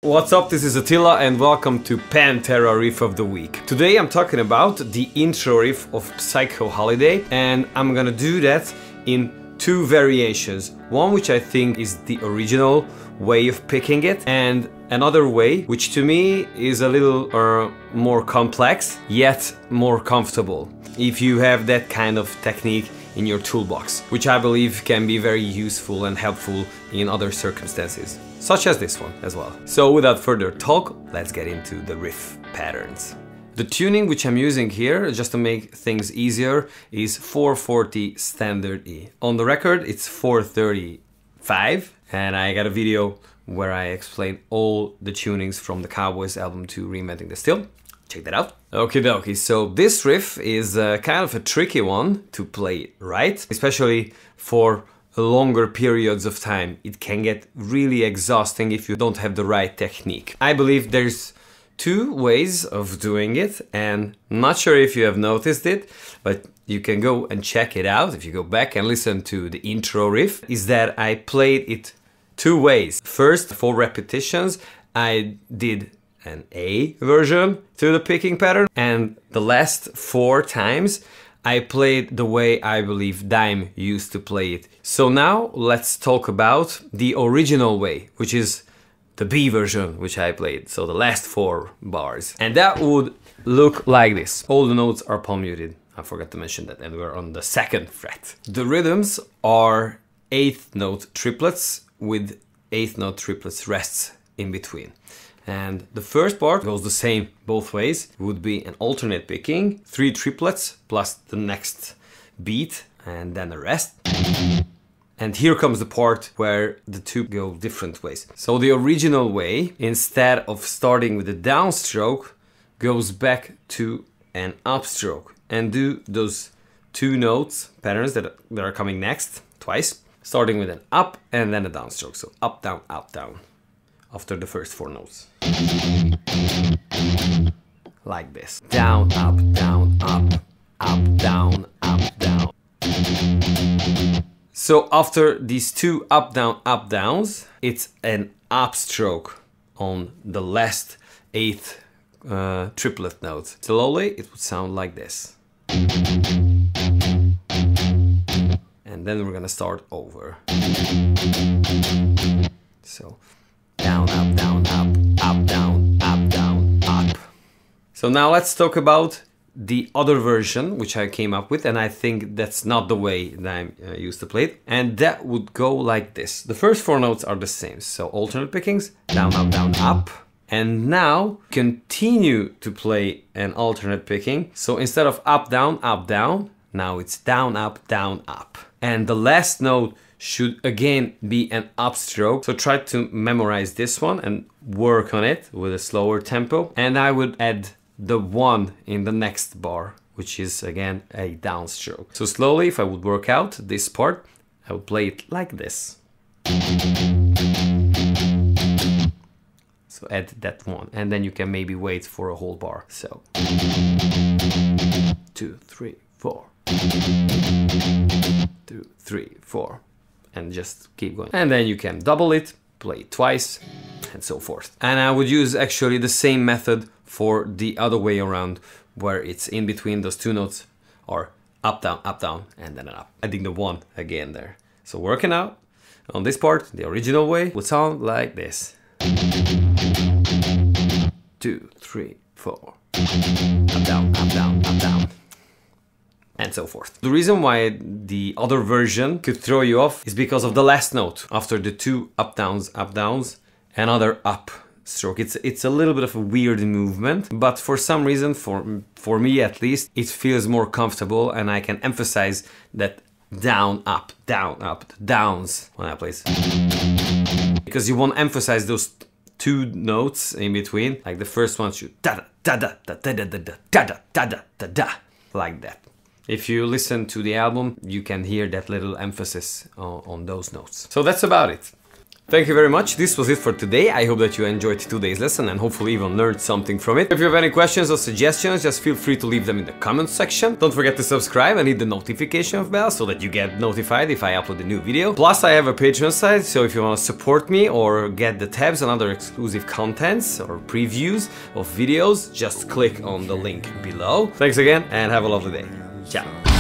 What's up, this is Attila and welcome to Pantera Riff of the Week. Today I'm talking about the intro riff of Psycho Holiday, and I'm gonna do that in two variations. One which I think is the original way of picking it, and another way which to me is a little more complex yet more comfortable, if you have that kind of technique in your toolbox, which I believe can be very useful and helpful in other circumstances, such as this one as well. So without further talk, let's get into the riff patterns. The tuning which I'm using here, just to make things easier, is 440 standard E. On the record it's 435, and I got a video where I explain all the tunings from the Cowboys album to Reinventing the Steel. Check that out. Okie dokie, so this riff is kind of a tricky one to play right, especially for longer periods of time. It can get really exhausting if you don't have the right technique. I believe there's two ways of doing it, and I'm not sure if you have noticed it, but you can go and check it out if you go back and listen to the intro riff, is that I played it two ways. First, for repetitions, I did an A version to the picking pattern, and the last 4 times I played the way I believe Dime used to play it. So now let's talk about the original way, which is the B version which I played, so the last 4 bars. And that would look like this. All the notes are palm muted, I forgot to mention that, and we're on the 2nd fret. The rhythms are 8th note triplets with 8th note triplets rests in between. And the first part goes the same both ways. It would be an alternate picking, 3 triplets plus the next beat and then a rest. And here comes the part where the two go different ways. So the original way, instead of starting with a downstroke, goes back to an upstroke and do those 2 notes patterns that are coming next twice, starting with an up and then a downstroke. So up, down, after the first 4 notes. Like this. Down, up, down. So after these 2 up, downs, it's an upstroke on the last 8th triplet note. Slowly, it would sound like this. And then we're gonna start over. So down, up, down, up. So now let's talk about the other version which I came up with, and I think that's not the way that I used to play it, and that would go like this. The first 4 notes are the same, so alternate pickings, down, up, and now continue to play an alternate picking. So instead of up, down, now it's down, up, and the last note should again be an upstroke. So try to memorize this one and work on it with a slower tempo. And I would add the 1 in the next bar, which is again a downstroke. So slowly, if I would work out this part, I would play it like this. So add that 1, and then you can maybe wait for a whole bar. So 2, 3, 4. 2, 3, 4. And just keep going. And then you can double it, play it twice, and so forth. And I would use actually the same method for the other way around, where it's in between those 2 notes, or up, down, and then an up. Adding the 1 again there. So working out on this part, the original way would sound like this. 2, 3, 4. Up, down, and so forth. The reason why the other version could throw you off is because of the last note. After the 2 up, downs, another up stroke. It's a little bit of a weird movement, but for some reason, for me at least, it feels more comfortable, and I can emphasize that down, up, downs when I play this. Because you want to emphasize those 2 notes in between, like the first one should da da da da da da da da da da da da, like that. If you listen to the album, you can hear that little emphasis on those notes. So that's about it. Thank you very much, this was it for today. I hope that you enjoyed today's lesson and hopefully even learned something from it. If you have any questions or suggestions, just feel free to leave them in the comments section. Don't forget to subscribe and hit the notification bell so that you get notified if I upload a new video. Plus I have a Patreon site, so if you want to support me or get the tabs and other exclusive contents or previews of videos, just click on the link below. Thanks again and have a lovely day. Ciao!